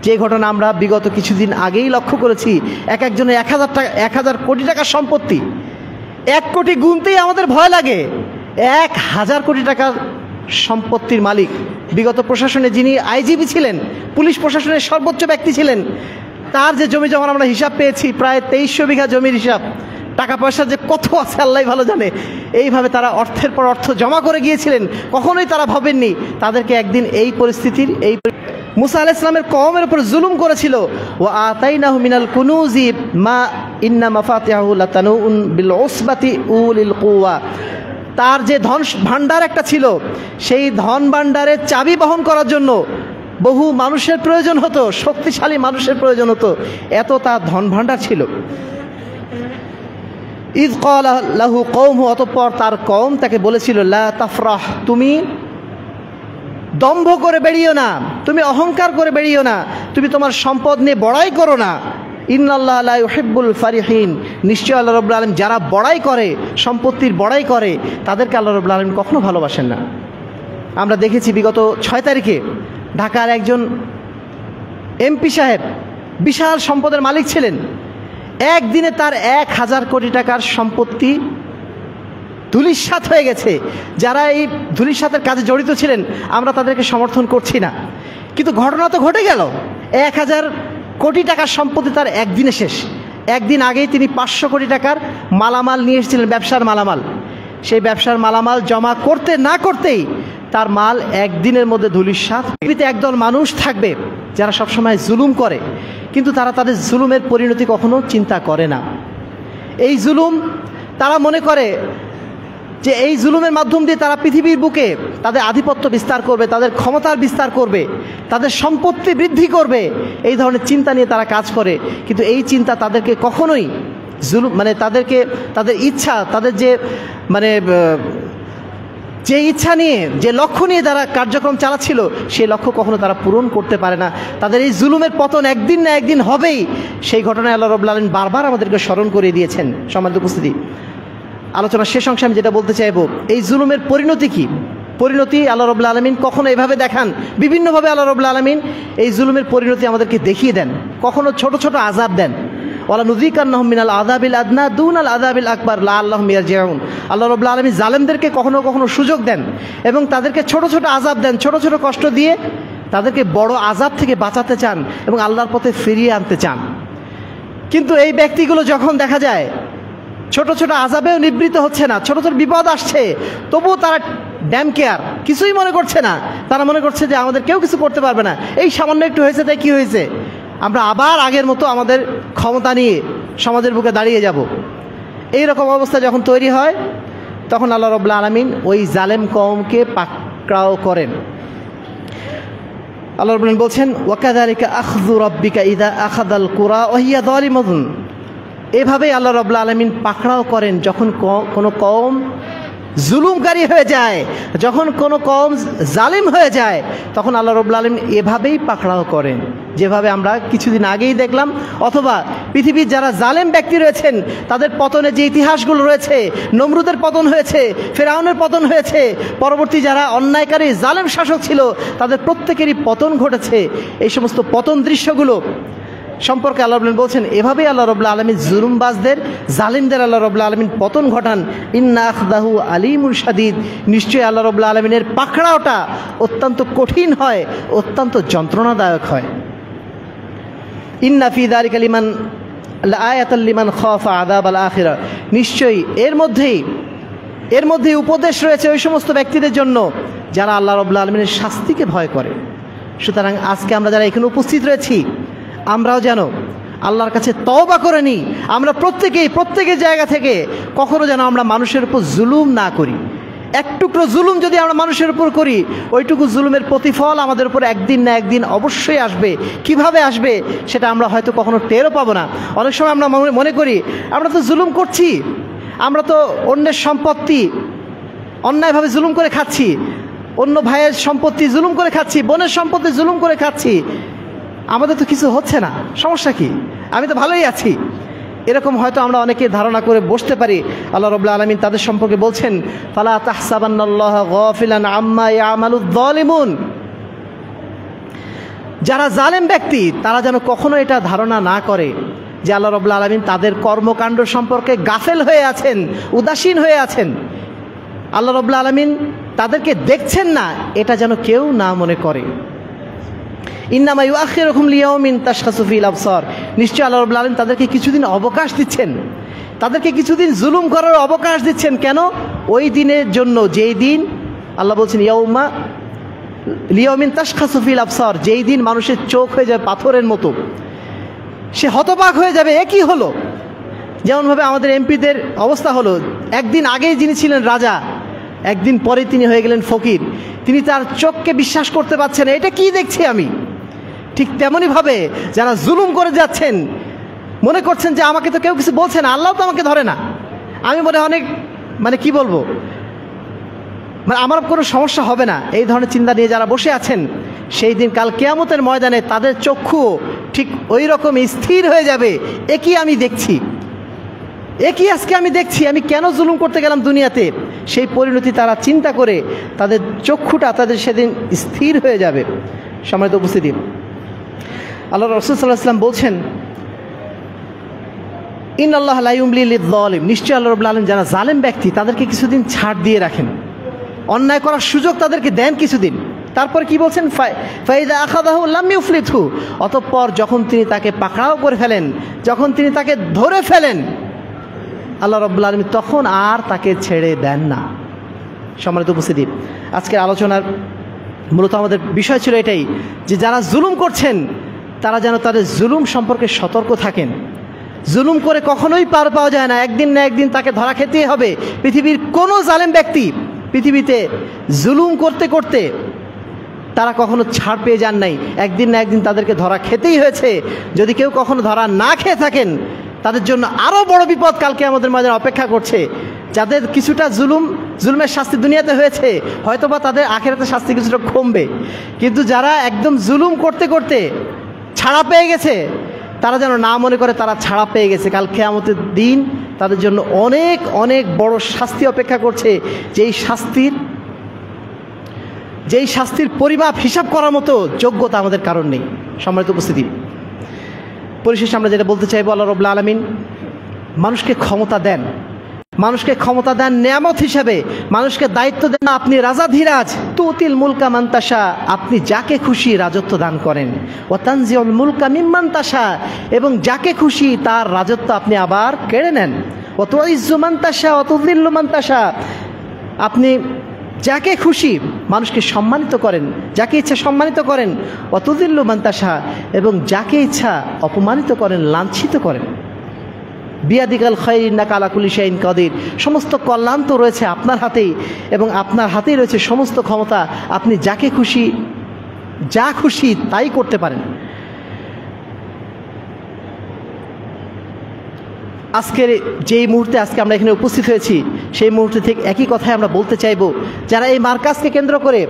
যে ঘটনা আমরা বিগত কিছুদিন আগেই লক্ষ্য করেছি, একজনের 1000 কোটি টাকার সম্পত্তি, 1 কোটি গুনতেই আমাদের ভয় লাগে। 1000 কোটি টাকার সম্পত্তির মালিক, বিগত প্রশাসনে যিনি আইজিপি ছিলেন, পুলিশ প্রশাসনের সর্বোচ্চ ব্যক্তি ছিলেন, তার যে জমি জমার আমরা হিসাব পেয়েছি, প্রায় 2300 বিঘা জমির হিসাব, টাকা পয়সা যে কত আছে আল্লাহ ভালো জানে। এইভাবে তারা অর্থের পর অর্থ জমা করে গিয়েছিলেন। কখনোই তারা ভাবেননি তাদেরকে একদিন এই পরিস্থিতির, এই মুসা আলাইহিস সালামের কওমের উপর জুলুম করেছিল। ওয়া আতাইনাহু মিনাল কুনুজি মা ইন্না মাফাতিহু লাতানুন বিল উসবাতি উলিল কুওয়া, তার যে ধন ভাণ্ডার একটা ছিল, সেই ধন ভাণ্ডারের চাবি বহন করার জন্য বহু মানুষের প্রয়োজন হতো, শক্তিশালী মানুষের প্রয়োজন হতো, এত তার ধন ভাণ্ডার ছিল। ইয ক্বালা লাহু কওমহু, অতঃপর তার কওম তাকে বলেছিল, লা তাফরাহ, তুমি দম্ভ করে বেরিয়েও না, তুমি অহংকার করে বেরিয়েও না, তুমি তোমার সম্পদ নিয়ে বড়াই করো না। ইন্নাল্লাহা লা ইউহিব্বুল ফারিহিন, নিশ্চয় আল্লাহ রাব্বুল আলামিন যারা বড়াই করে, সম্পত্তির বড়াই করে, তাদেরকে আল্লাহ রাব্বুল আলামিন কখনো ভালোবাসেন না। আমরা দেখেছি বিগত 6 তারিখে ঢাকার একজন এমপি সাহেব বিশাল সম্পদের মালিক ছিলেন। একদিনে তার 1000 কোটি টাকার সম্পত্তি ধূলিসাৎ হয়ে গেছে। যারা এই ধূলিসাতের কাজে জড়িত ছিলেন আমরা তাদেরকে সমর্থন করছি না, কিন্তু ঘটনা তো ঘটে গেল। 1000 কোটি টাকার সম্পত্তি তার একদিনে শেষ। একদিন আগেই তিনি 500 কোটি টাকার মালামাল নিয়ে এসেছিলেন, ব্যবসার মালামাল। সেই ব্যবসার মালামাল জমা করতে না করতেই তার মাল একদিনের মধ্যে ধূলিসাৎ। পৃথিবীতে একদল মানুষ থাকবে যারা সবসময় জুলুম করে, কিন্তু তারা তাদের জুলুমের পরিণতি কখনো চিন্তা করে না। এই জুলুম তারা মনে করে যে এই জুলুমের মাধ্যম দিয়ে তারা পৃথিবীর বুকে তাদের আধিপত্য বিস্তার করবে, তাদের ক্ষমতার বিস্তার করবে, তাদের সম্পত্তি বৃদ্ধি করবে, এই ধরনের চিন্তা নিয়ে তারা কাজ করে। কিন্তু এই চিন্তা তাদেরকে কখনোই জুলুম, মানে তাদেরকে তাদের ইচ্ছা, তাদের যে মানে যে ইচ্ছা নিয়ে, যে লক্ষ্য নিয়ে তারা কার্যক্রম চালাচ্ছিল, সেই লক্ষ্য কখনো তারা পূরণ করতে পারে না। তাদের এই জুলুমের পতন একদিন না একদিন হবেই। সেই ঘটনায় আল্লাহ রাব্বুল আলামিন বারবার আমাদেরকে স্মরণ করিয়ে দিয়েছেন। সম্মানিত উপস্থিতি, আলোচনার শেষ অংশে আমি যেটা বলতে চাইব, এই জুলুমের পরিণতি কি? পরিণতি আল্লাহ রাব্বুল আলামিন কখনো এভাবে দেখান, বিভিন্নভাবে আল্লাহ রাব্বুল আলামিন এই জুলুমের পরিণতি আমাদেরকে দেখিয়ে দেন। কখনো ছোট ছোট আযাব দেন, ওয়ালা নুযিকান্নাহুম মিনাল আযাবিল আদনা দুনাল আযাবিল আকবার লাআল্লাহুম ইয়ারজিউন। আল্লাহ রাব্বুল আলামিন জালেমদেরকে কখনো কখনো সুযোগ দেন এবং তাদেরকে ছোট ছোট আযাব দেন, ছোট ছোট কষ্ট দিয়ে তাদেরকে বড় আযাব থেকে বাঁচাতে চান এবং আল্লাহর পথে ফিরিয়ে আনতে চান। কিন্তু এই ব্যক্তিগুলো যখন দেখা যায় ছোট ছোট আযাবেও নিবৃত্ত হচ্ছে না, ছোট ছোট বিপদ আসছে, তবুও তারা ড্যাম কেয়ার, কিছুই মনে করছে না। তারা মনে করছে যে আমাদের কেউ কিছু করতে পারবে না, এই সামান্য একটু হয়েছে তাই কি হয়েছে, আমরা আবার আগের মতো আমাদের ক্ষমতা নিয়ে সমাজের বুকে দাঁড়িয়ে যাব। এই রকম অবস্থা যখন তৈরি হয় তখন আল্লাহ রাব্বুল আলামিন ওই জালেম কওমকে পাকড়াও করেন। আল্লাহ রাব্বুল আলামিন বলছেন ওয়াকাযালিকা আখযু রাব্বিকা ইযা আখাযাল কুরা ওয়া হিয়া যালিমাতুন। এভাবেই আল্লাহ রাব্বুল আলামিন পাকড়াও করেন যখন কোনো কওম জুলুমকারী হয়ে যায়, যখন কোনো কওম জালিম হয়ে যায়, তখন আল্লাহ রাব্বুল আলামিন এভাবেই পাকড়াও করেন, যেভাবে আমরা কিছুদিন আগেই দেখলাম। অথবা পৃথিবীর যারা জালেম ব্যক্তি রয়েছেন তাদের পতনের যে ইতিহাসগুলো রয়েছে, নমরুদের পতন হয়েছে, ফেরাউনের পতন হয়েছে, পরবর্তী যারা অন্যায়কারী জালেম শাসক ছিল তাদের প্রত্যেকেরই পতন ঘটেছে। এই সমস্ত পতন দৃশ্যগুলো সম্পর্কে আল্লাহ রাব্বুল আলামিন বলছেন এভাবেই আল্লাহ রাব্বুল আলামিন জুলুমবাজদের, জালিমদের আল্লাহ রাব্বুল আলামিন পতন ঘটান। ইন্না আখদাহু আলিমুন শাদীদ, নিশ্চয়ই আল্লাহ রাব্বুল আলামিনের পাকড়াওটা অত্যন্ত কঠিন হয়, অত্যন্ত যন্ত্রণাদায়ক হয়। ইন্না ফি যালিকা লিমান লাআয়াতাল লিমান খাফা আযাবাল আখিরা, নিশ্চয়ই এর মধ্যেই উপদেশ রয়েছে ওই সমস্ত ব্যক্তিদের জন্য যারা আল্লাহ রাব্বুল আলামিনের শাস্তিকে ভয় করে। সুতরাং আজকে আমরা যারা এখানে উপস্থিত রয়েছি আমরাও যেন আল্লাহর কাছে তওবা করে নিই। আমরা প্রত্যেকের জায়গা থেকে কখনো যেন আমরা মানুষের উপর জুলুম না করি। এক টুকরো জুলুম যদি আমরা মানুষের উপর করি, ওইটুকু জুলুমের প্রতিফল আমাদের উপর একদিন না একদিন অবশ্যই আসবে। কিভাবে আসবে সেটা আমরা হয়তো কখনো টেরও পাবো না। অনেক সময় আমরা মনে করি আমরা তো জুলুম করছি, আমরা তো অন্যের সম্পত্তি অন্যায়ভাবে জুলুম করে খাচ্ছি, অন্য ভাইয়ের সম্পত্তি জুলুম করে খাচ্ছি, বোনের সম্পত্তি জুলুম করে খাচ্ছি, আমাদের তো কিছু হচ্ছে না, সমস্যা কি, আমি তো ভালোই আছি। এরকম হয়তো আমরা অনেকে ধারণা করে বসতে পারি। আল্লাহ রাব্বুল আলামিন তাদের সম্পর্কে বলছেন ফালা তাহসাবান্নাল্লাহা গাফিলান আম্মা ইয়ামালুয যালিমুন, যারা জালেম ব্যক্তি তারা যেন কখনো এটা ধারণা না করে যে আল্লাহ রাব্বুল আলামিন তাদের কর্মকাণ্ড সম্পর্কে গাফেল হয়ে আছেন, উদাসীন হয়ে আছেন, আল্লাহ রাব্বুল আলামিন তাদেরকে দেখছেন না, এটা যেন কেউ না মনে করে। ইন্নামা ইউআখিরুহুম লিয়াউমিন তাশখাসু ফিল আবসার, নিশ্চয় আল্লাহ রাব্বুল আলামিন তাদেরকে কিছুদিন অবকাশ দিচ্ছেন, তাদেরকে কিছুদিন জুলুম করার অবকাশ দিচ্ছেন। কেন? ওই দিনের জন্য যেই দিন আল্লাহ বলছেন ইয়াউমা লিয়াউমিন তাশখাসু ফিল আবসার, যেই দিন মানুষের চোখ হয়ে যাবে পাথরের মতো, সে হতবাক হয়ে যাবে। একই হলো যেমনভাবে আমাদের এমপিদের অবস্থা হলো, একদিন আগেই যিনি ছিলেন রাজা, একদিন পরে তিনি হয়ে গেলেন ফকির, তিনি তার চোখকে বিশ্বাস করতে পারছেন এটা কি দেখছি আমি। ঠিক তেমনইভাবে যারা জুলুম করে যাচ্ছেন মনে করছেন যে আমাকে তো কেউ কিছু বলছে না, আল্লাহ তো আমাকে ধরে না, আমি অনেক কি বলবো, আমার কোনো সমস্যা হবে না, এই ধরনের চিন্তা নিয়ে যারা বসে আছেন, সেই দিন কাল কিয়ামতের ময়দানে তাদের চক্ষু ঠিক ওই রকম স্থির হয়ে যাবে। একই আমি দেখছি, একই আজকে আমি দেখছি, আমি কেন জুলুম করতে গেলাম দুনিয়াতে, সেই পরিণতি তারা চিন্তা করে তাদের চক্ষুটা তাদের সেদিন স্থির হয়ে যাবে। সম্মানিত উপস্থিতি, আল্লাহ রাসূল সাল্লাল্লাহু আলাইহি ওয়াসাল্লাম বলছেন ইন্নাল্লাহা লা ইউমলি লিয-যালিম, নিশ্চয়ই আল্লাহ রাব্বুল আলামিন যারা জালেম ব্যক্তি তাদেরকে কিছুদিন ছাড় দিয়ে রাখেন, অন্যায় করার সুযোগ তাদেরকে দেন কিছুদিন। তারপর কি বলছেন ফাইযা আখাযাহু লাম ইউফলিতহু, অতঃপর যখন তিনি তাকে পাকড়াও করে ফেলেন, যখন তিনি তাকে ধরে ফেলেন, আল্লাহ রাব্বুল আলামিন তখন আর তাকে ছেড়ে দেন না। সম্মানিত উপস্থিতি, আজকের আলোচনার মূলত আমাদের বিষয় ছিল এটাই যে যারা জুলুম করছেন তারা যেন তাদের জুলুম সম্পর্কে সতর্ক থাকেন। জুলুম করে কখনোই পার পাওয়া যায় না, একদিন না একদিন তাকে ধরা খেতেই হবে। পৃথিবীর কোনো জালেম ব্যক্তি পৃথিবীতে জুলুম করতে করতে তারা কখনো ছাড় পেয়ে যান নাই, একদিন না একদিন তাদেরকে ধরা খেতেই হয়েছে। যদি কেউ কখনো ধরা না খেয়ে থাকেন তাদের জন্য আরও বড় বিপদ কালকে আমাদের মাঝে অপেক্ষা করছে। যাদের কিছুটা জুলুমের শাস্তি দুনিয়াতে হয়েছে, হয়তোবা তাদের আখিরাতে শাস্তি কিছুটা কমবে, কিন্তু যারা একদম জুলুম করতে করতে ছাড়া পেয়ে গেছে তারা যেন না মনে করে তারা ছাড়া পেয়ে গেছে। কাল কিয়ামতের দিন তাদের জন্য অনেক অনেক বড় শাস্তি অপেক্ষা করছে, যেই শাস্তির পরিমাপ হিসাব করার মতো যোগ্যতা আমাদের কারণ নেই। সম্মানিত উপস্থিতি, পরিশেষে আমরা যেটা বলতে চাইবো, আল্লাহ রাব্বুল আলামিন মানুষকে ক্ষমতা দেন নেয়ামত হিসেবে, মানুষকে দায়িত্ব দেন। আপনি রাজা ধীরাজ, তুতিল মুলকা মান তাশা, আপনি যাকে খুশি রাজত্ব দান করেন। ওয়া তানজিউল মুলকা মিম্মান তাশা, এবং যাকে খুশি তার রাজত্ব আপনি আবার কেড়ে নেন। ওয়া তুইজ্জু মান তাশা ওয়া তুযিল্লু মান তাশা, আপনি যাকে খুশি মানুষকে সম্মানিত করেন, যাকে ইচ্ছা সম্মানিত করেন, ওয়াতুযিল্লু মান তাশা, এবং যাকে ইচ্ছা অপমানিত করেন, লাঞ্ছিত করেন। বিয়াদিকাল খায়র ইন্নাকা আলা কুল্লি শাইইন কাদির, সমস্ত কল্যাণ তো রয়েছে আপনার হাতেই, এবং আপনার হাতেই রয়েছে সমস্ত ক্ষমতা। আপনি যাকে খুশি যা খুশি তাই করতে পারেন। আজকের যেই মুহূর্তে আজকে আমরা এখানে উপস্থিত হয়েছি, সেই মুহূর্তে থেকে একই কথাই আমরা বলতে চাইব, যারা এই মার্কাজকে কেন্দ্র করে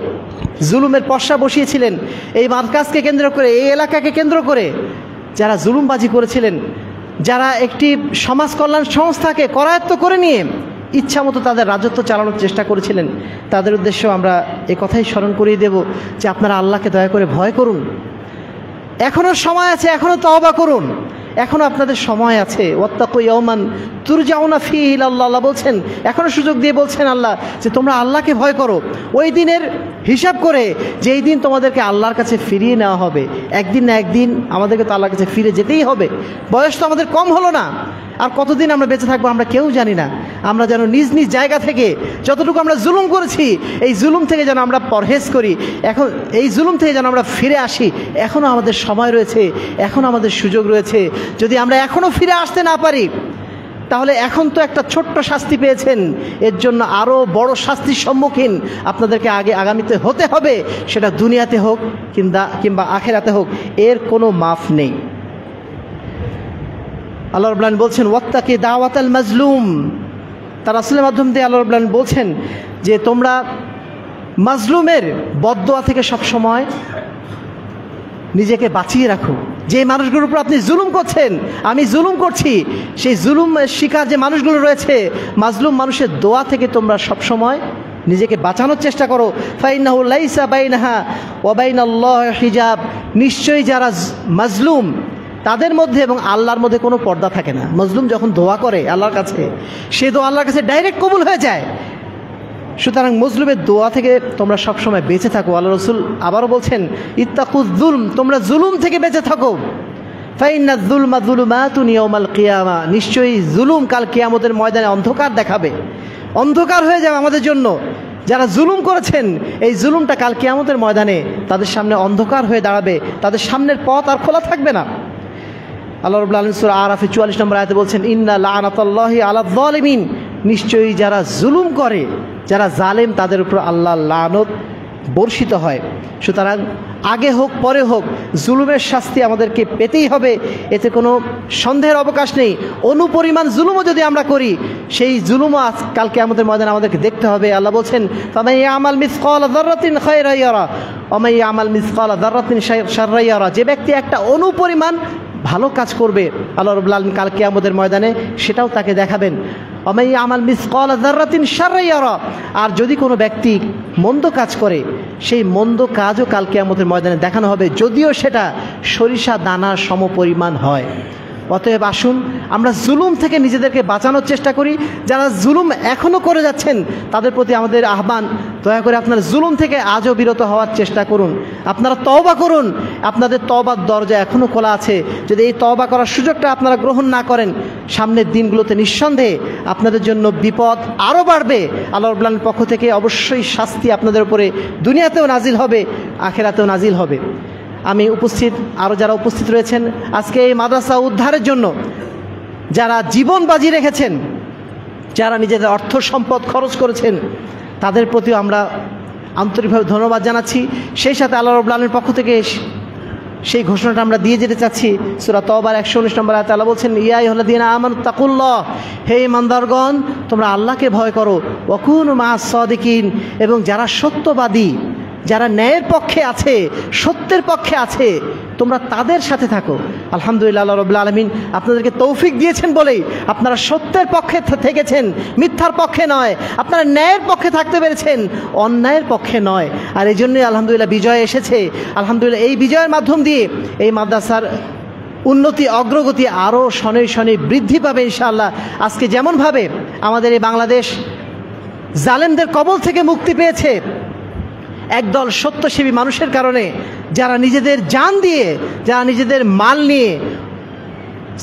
জুলুমের পশ্চা বসিয়েছিলেন, এই মার্কাজকে কেন্দ্র করে, এই এলাকাকে কেন্দ্র করে যারা জুলুমবাজি করেছিলেন, যারা একটি সমাজ কল্যাণ সংস্থাকে করায়ত্ত করে নিয়ে ইচ্ছামতো তাদের রাজত্ব চালানোর চেষ্টা করেছিলেন, তাদের উদ্দেশ্যেও আমরা এই কথাই স্মরণ করিয়ে দেব যে আপনারা আল্লাহকে দয়া করে ভয় করুন। এখনও সময় আছে, এখনও তওবা করুন, এখনও আপনাদের সময় আছে। ওয়াত্তাকু ইয়াওমান তুরজাউনা ফীহি ইলাল্লাহ, আল্লাহ বলছেন, এখনও সুযোগ দিয়ে বলছেন আল্লাহ যে তোমরা আল্লাহকে ভয় করো, ওই দিনের হিসাব করে যে এই দিন তোমাদেরকে আল্লাহর কাছে ফিরিয়ে নেওয়া হবে। একদিন না একদিন আমাদেরকে তো আল্লাহর কাছে ফিরে যেতেই হবে। বয়স তো আমাদের কম হলো না, আর কতদিন আমরা বেঁচে থাকবো আমরা কেউ জানি না। আমরা যেন নিজ নিজ জায়গা থেকে যতটুকু আমরা জুলুম করেছি, এই জুলুম থেকে যেন আমরা পরহেজ করি, এখন এই জুলুম থেকে যেন আমরা ফিরে আসি। এখনও আমাদের সময় রয়েছে, এখনও আমাদের সুযোগ রয়েছে। যদি আমরা এখনও ফিরে আসতে না পারি, তাহলে এখন তো একটা ছোট্ট শাস্তি পেয়েছেন, এর জন্য আরও বড় শাস্তির সম্মুখীন আপনাদেরকে আগামীতে হতে হবে, সেটা দুনিয়াতে হোক কিংবা আখেরাতে হোক, এর কোনো মাফ নেই। আল্লাহ রাব্বুল আলামিন বলছেন ওয়াত্তাকি দাওয়াতাল মাজলুম, তার রাসূলের মাধ্যম দিয়ে আল্লাহ রাব্বুল আলামিন বলছেন যে তোমরা মাজলুমের বদদোয়া থেকে সবসময় নিজেকে বাঁচিয়ে রাখো। যে মানুষগুলোর উপর আপনি জুলুম করছেন, আমি জুলুম করছি, সেই জুলুম শিকার যে মানুষগুলো রয়েছে, মাজলুম মানুষের দোয়া থেকে তোমরা সবসময় নিজেকে বাঁচানোর চেষ্টা করো। ফাইন্নাহু লাইসা বাইনাহা ওয়া বাইনাল্লাহি হিজাব, নিশ্চয়ই যারা মাজলুম তাদের মধ্যে এবং আল্লাহর মধ্যে কোনো পর্দা থাকে না। মাজলুম যখন দোয়া করে আল্লাহর কাছে, সে দোয়া আল্লাহর কাছে ডাইরেক্ট কবুল হয়ে যায়। সুতরাং মজলুমের দোয়া থেকে তোমরা সবসময় বেঁচে থাকো। আল্লাহ রসুল আবারও বলছেন ইত্তাকুজ জুলম, তোমরা জুলুম থেকে বেঁচে থাকো। ফাইন্নাজ যুলমা যুলুমাতুন ইয়াউমাল কিয়ামা, নিশ্চয়ই জুলুম কাল কিয়ামতের ময়দানে অন্ধকার দেখাবে, অন্ধকার হয়ে যাবে আমাদের জন্য। যারা জুলুম করেছেন, এই জুলুমটা কাল কিয়ামতের ময়দানে তাদের সামনে অন্ধকার হয়ে দাঁড়াবে, তাদের সামনের পথ আর খোলা থাকবে না। আল্লাহ রাব্বুল আলামিন সূরা আরাফে 44 নম্বর আয়াতে বলছেন ইন্না লানাতাল্লাহি আলায যালিমিন, নিশ্চয়ই যারা জুলুম করে, যারা জালেম, তাদের উপর আল্লাহর লানত বর্ষিত হয়। সুতরাং আগে হোক পরে হোক জুলুমের শাস্তি আমাদেরকে পেতেই হবে, এতে কোনো সন্দেহের অবকাশ নেই। অনুপরিমাণ জুলুমও যদি আমরা করি, সেই জুলুমও কালকে আমাদের ময়দানে আমাদেরকে দেখতে হবে। আল্লাহ বলছেন ফামান ইয়ামাল মিসকালা যাররাতিন খায়রান ইয়ারা ওয়া মান ইয়ামাল মিসকালা যাররাতিন শাররান ইয়ারা, যে ব্যক্তি একটা অনুপরিমাণ ভালো কাজ করবে, আল্লাহ রাব্বুল আলামিন কাল কিয়ামতের ময়দানে সেটাও তাকে দেখাবেন। ওয়া মান ইয়ামাল মিসকালা যাররাতিন শাররান ইয়ারা, আর যদি কোনো ব্যক্তি মন্দ কাজ করে, সেই মন্দ কাজও কাল কিয়ামতের ময়দানে দেখানো হবে, যদিও সেটা সরিষা দানার সমপরিমাণ হয়। অতএব আসুন আমরা জুলুম থেকে নিজেদেরকে বাঁচানোর চেষ্টা করি। যারা জুলুম এখনও করে যাচ্ছেন, তাদের প্রতি আমাদের আহ্বান, দয়া করে আপনারা জুলুম থেকে আজও বিরত হওয়ার চেষ্টা করুন। আপনারা তওবা করুন, আপনাদের তওবার দরজা এখনও খোলা আছে। যদি এই তওবা করার সুযোগটা আপনারা গ্রহণ না করেন, সামনের দিনগুলোতে নিঃসন্দেহে আপনাদের জন্য বিপদ আরও বাড়বে। আল্লাহ রাব্বুল আলামিনের পক্ষ থেকে অবশ্যই শাস্তি আপনাদের উপরে দুনিয়াতেও নাজিল হবে, আখিরাতেও নাজিল হবে। আমি আরও যারা উপস্থিত রয়েছেন আজকে এই মাদ্রাসা উদ্ধারের জন্য যারা জীবন বাজি রেখেছেন, যারা নিজেদের অর্থ সম্পদ খরচ করেছেন, তাদের প্রতিও আমরা আন্তরিকভাবে ধন্যবাদ জানাচ্ছি। সেই সাথে আল্লাহ রাব্বুল আলামিনের পক্ষ থেকে সেই ঘোষণাটা আমরা দিয়ে যেতে চাচ্ছি। সূরা তাওবার 119 নম্বর আয়াতে আল্লাহ বলছেন ইয়া আইয়ুহাল্লাযীনা আমানুত্তাকুল্লাহ, হে ঈমানদারগণ তোমরা আল্লাহকে ভয় করো, ওয়া কুনু মা'আস সাদিকিন, এবং যারা সত্যবাদী, যারা ন্যায়ের পক্ষে আছে, সত্যের পক্ষে আছে, তোমরা তাদের সাথে থাকো। আলহামদুলিল্লাহ, আল্লাহ রাব্বুল আলামিন আপনাদেরকে তৌফিক দিয়েছেন বলেই আপনারা সত্যের পক্ষে থেকেছেন, মিথ্যার পক্ষে নয়। আপনারা ন্যায়ের পক্ষে থাকতে পেরেছেন, অন্যায়ের পক্ষে নয়। আর এই জন্যই আলহামদুলিল্লাহ বিজয় এসেছে। আলহামদুলিল্লাহ এই বিজয়ের মাধ্যম দিয়ে এই মাদ্রাসার উন্নতি, অগ্রগতি আরও শনে শনে বৃদ্ধি পাবে ইনশাআল্লাহ। আজকে যেমনভাবে আমাদের এই বাংলাদেশ জালেমদের কবল থেকে মুক্তি পেয়েছে একদল সত্যসেবী মানুষের কারণে, যারা নিজেদের জান দিয়ে, যারা নিজেদের মাল নিয়ে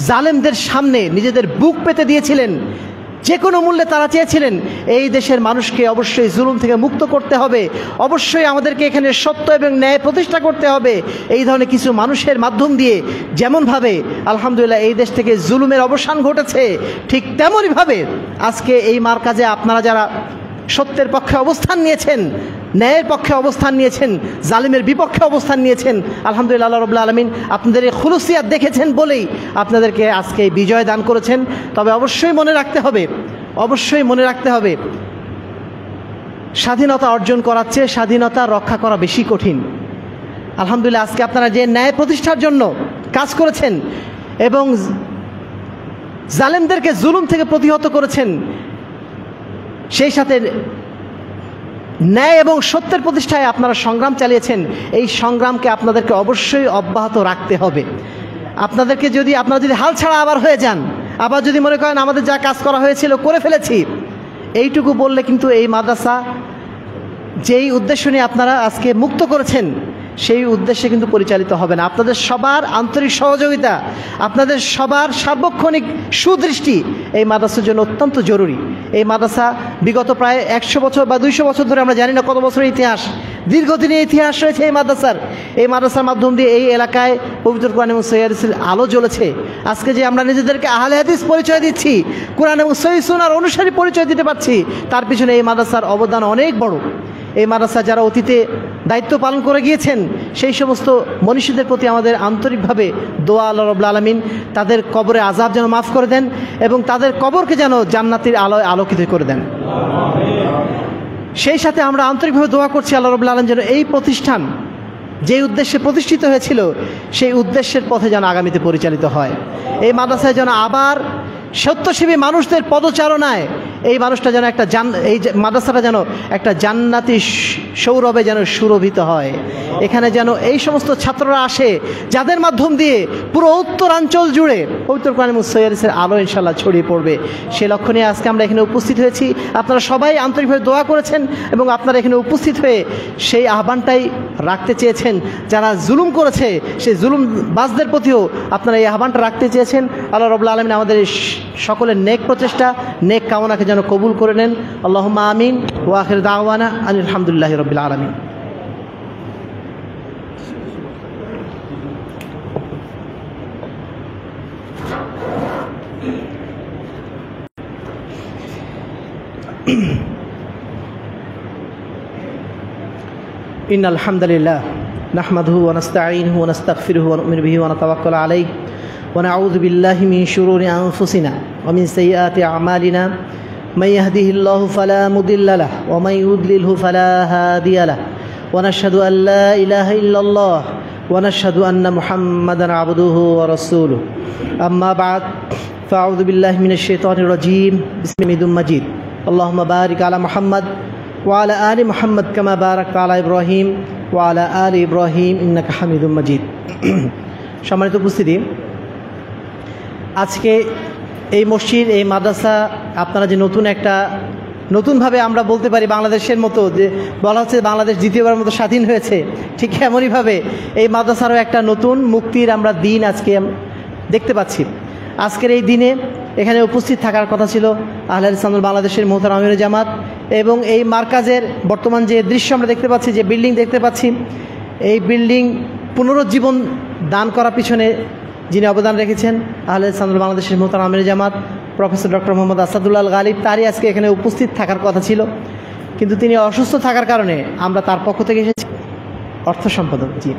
জালেমদের সামনে নিজেদের বুক পেতে দিয়েছিলেন, যে কোনো মূল্যে তারা চেয়েছিলেন এই দেশের মানুষকে অবশ্যই জুলুম থেকে মুক্ত করতে হবে, অবশ্যই আমাদেরকে এখানে সত্য এবং ন্যায় প্রতিষ্ঠা করতে হবে। এই ধরনের কিছু মানুষের মাধ্যম দিয়ে যেমনভাবে আলহামদুলিল্লাহ এই দেশ থেকে জুলুমের অবসান ঘটেছে, ঠিক তেমনইভাবে আজকে এই মারকাজে আপনারা যারা সত্যের পক্ষে অবস্থান নিয়েছেন, ন্যায়ের পক্ষে অবস্থান নিয়েছেন, জালিমের বিপক্ষে অবস্থান নিয়েছেন, আলহামদুলিল্লাহ আল্লাহ রাব্বুল আলামিন আপনাদের এই খুলুসিয়াত দেখেছেন বলেই আপনাদেরকে আজকে বিজয় দান করেছেন। তবে অবশ্যই মনে রাখতে হবে স্বাধীনতা অর্জন করার চেয়ে স্বাধীনতা রক্ষা করা বেশি কঠিন। আলহামদুলিল্লাহ আজকে আপনারা যে ন্যায় প্রতিষ্ঠার জন্য কাজ করেছেন এবং জালেমদেরকে জুলুম থেকে প্রতিহত করেছেন, সেই সাথে ন্যায় এবং সত্যের প্রতিষ্ঠায় আপনারা সংগ্রাম চালিয়েছেন, এই সংগ্রামকে আপনাদেরকে অবশ্যই অব্যাহত রাখতে হবে। আপনারা যদি হাল ছাড়া আবার হয়ে যান, আবার যদি মনে করেন আমাদের যা কাজ করা হয়েছিল করে ফেলেছি, এইটুকু বললে কিন্তু এই মাদ্রাসা যেই উদ্দেশ্য নিয়ে আপনারা আজকে মুক্ত করেছেন সেই উদ্দেশ্যে কিন্তু পরিচালিত হবে না। আপনাদের সবার আন্তরিক সহযোগিতা, আপনাদের সবার সার্বক্ষণিক সুদৃষ্টি এই মাদ্রাসার জন্য অত্যন্ত জরুরি। এই মাদ্রাসা বিগত প্রায় 100 বছর বা 200 বছর ধরে, আমরা জানি না কত বছরের ইতিহাস, দীর্ঘদিনের ইতিহাস রয়েছে এই মাদ্রাসার মাধ্যম দিয়ে এই এলাকায় পবিত্র কোরআন এবং সহিহ হাদিসের আলো জ্বলেছে। আজকে যে আমরা নিজেদেরকে আহলে হাদিস পরিচয় দিচ্ছি, কোরআন এবং সহিহ সুন্নাহর অনুসারী পরিচয় দিতে পারছি, তার পিছনে এই মাদ্রাসার অবদান অনেক বড়। এই মাদ্রাসা যারা অতীতে দায়িত্ব পালন করে গিয়েছেন সেই সমস্ত মনীষীদের প্রতি আমাদের আন্তরিকভাবে দোয়া, আল্লাহ রাব্বুল আলামিন তাদের কবরে আযাব যেন মাফ করে দেন এবং তাদের কবরকে যেন জান্নাতের আলোয় আলোকিত করে দেন। সেই সাথে আমরা আন্তরিকভাবে দোয়া করছি আল্লাহ রাব্বুল আলামিন যেন এই প্রতিষ্ঠান যে উদ্দেশ্যে প্রতিষ্ঠিত হয়েছিল সেই উদ্দেশ্যের পথে যেন আগামীতে পরিচালিত হয়। এই মাদ্রাসায় যেন আবার সত্যসেবী মানুষদের পদচারণায় এই মাদ্রাসাটা যেন একটা জান্নাতি সৌরভে যেন সুরভিত হয়। এখানে যেন এই সমস্ত ছাত্ররা আসে যাদের মাধ্যম দিয়ে পুরো উত্তরাঞ্চল জুড়ে পবিত্র কোরআন এবং সহিহ হাদিসের আলো ইনশাআল্লাহ ছড়িয়ে পড়বে। সেই লক্ষ্য নিয়ে আজকে আমরা এখানে উপস্থিত হয়েছি। আপনারা সবাই আন্তরিকভাবে দোয়া করেছেন এবং আপনারা এখানে উপস্থিত হয়ে সেই আহ্বানটাই রাখতে চেয়েছেন। যারা জুলুম করেছে সেই জুলুমবাজদের প্রতিও আপনারা এই আহ্বানটা রাখতে চেয়েছেন। আল্লাহ রাব্বুল আলামিন আমাদের সকলের নেক প্রচেষ্টা, নেক কামনাকে যেন কবুল করে নেন। আল্লাহুম্মা আমিন ওয়া আখির দাওয়ানা আনিল হামদুলিল্লাহি রাব্বিল আলামিন। ইন্নাল হামদুলিল্লাহ নাহমাদুহু ওয়া নাস্তাঈনুহু ওয়া নাস্তাগফিরুহু ওয়া নু'মিনু বিহি ওয়া নাতাওয়াক্কালু আলাইহি ওয়া নাউযু বিল্লাহি মিন শুরুরি আনফুসিনা ওয়া মিন সাইয়্যাতি আ'মালিনা মান ইয়াহদিহিল্লাহু ফালা মুদিল্লা লাহু ওয়া মান ইউদ্লিলহু ফালা হাদিয়া লাহু ওয়া নাশহাদু আল লা ইলাহা ইল্লাল্লাহ ওয়া নাশহাদু আন্না মুহাম্মাদান আবদুহু ওয়া রাসূলুহু আম্মা বা'দ ফাআউযু বিল্লাহি মিনাশ শাইতানির রাজীম বিসমিল্লাহির মাজিদ আল্লাহুম্মা বারিক আলা মুহাম্মাদ ওয়া আলা আলি মুহাম্মাদ কামা বারাকতা আলা ইব্রাহিম ওয়া আলা আলি ইব্রাহিম ইন্নাকা হামিদুম মাজিদ। সম্মানিত উপস্থিতি, আজকে এই মসজিদ, এই মাদ্রাসা আপনারা যে নতুনভাবে আমরা বলতে পারি বাংলাদেশের মতো, যে বলা হচ্ছে বাংলাদেশ দ্বিতীয়বার মতো স্বাধীন হয়েছে, ঠিক এমনইভাবে এই মাদ্রাসারও একটা নতুন মুক্তির আমরা দিন আজকে দেখতে পাচ্ছি। আজকের এই দিনে এখানে উপস্থিত থাকার কথা ছিল আহলে হাদিস আন্দোলন বাংলাদেশের মোহতারাম আমিরুল জামাত এবং এই মার্কাজের বর্তমান যে দৃশ্য আমরা দেখতে পাচ্ছি, যে বিল্ডিং দেখতে পাচ্ছি, এই বিল্ডিং পুনরুজ্জীবন দান করার পিছনে যিনি অবদান রেখেছেন আহলে হাদিস আন্দোলন বাংলাদেশের মোহতারাম আমিরুল জামাত প্রফেসর ডক্টর মোহাম্মদ আসাদুল্লাহ আল গালিব, তারই আজকে এখানে উপস্থিত থাকার কথা ছিল, কিন্তু তিনি অসুস্থ থাকার কারণে আমরা তার পক্ষ থেকে এসেছি, অর্থ সম্পাদক জি,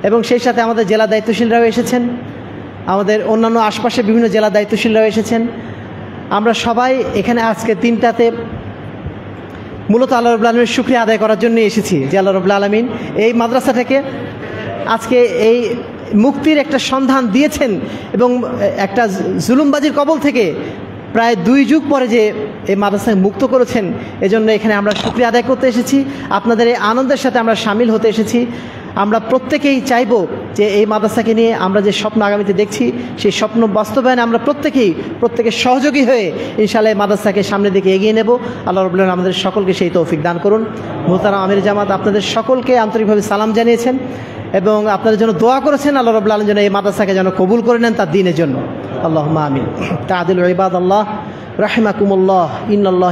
এবং সেই সাথে আমাদের জেলা দায়িত্বশীলরাও এসেছেন, আমাদের অন্যান্য আশপাশে বিভিন্ন জেলা দায়িত্বশীলরাও এসেছেন। আমরা সবাই এখানে আজকে 3টাতে মূলত আল্লাহ রাব্বুল আলামিনের শুকরিয়া আদায় করার জন্য এসেছি যে আল্লাহ রাব্বুল আলামিন এই মাদ্রাসা থেকে আজকে এই মুক্তির একটা সন্ধান দিয়েছেন এবং একটা জুলুমবাজির কবল থেকে প্রায় 2 যুগ পরে যে এই মাদ্রাসাকে মুক্ত করেছেন, এজন্য এখানে আমরা শুকরিয়া আদায় করতে এসেছি। আপনাদের এই আনন্দের সাথে আমরা সামিল হতে এসেছি। আমরা প্রত্যেকেই চাইব যে এই মাদ্রাসাকে নিয়ে আমরা যে স্বপ্ন আগামীতে দেখছি সেই স্বপ্ন বাস্তবায়নে আমরা প্রত্যেকের সহযোগী হয়ে ইনশাআল্লাহ এই মাদ্রাসাকে সামনের দিকে এগিয়ে নেব। আল্লাহ রাব্বুল আলামিন আমাদের সকলকে সেই তৌফিক দান করুন। মোহতারাম আমির জামাত আপনাদের সকলকে আন্তরিকভাবে সালাম জানিয়েছেন এবং আপনাদের জন্য দোয়া করেছেন আল্লাহ রাব্বুল আলামিন যেন এই মাদ্রাসাকে যেন কবুল করে নেন তার দ্বীনের জন্য। আল্লাহুম্মা আমিন। তাআদিলু ইবাদাল্লাহ রাহিমাকুমুল্লাহ। ইন্নাল্লাহ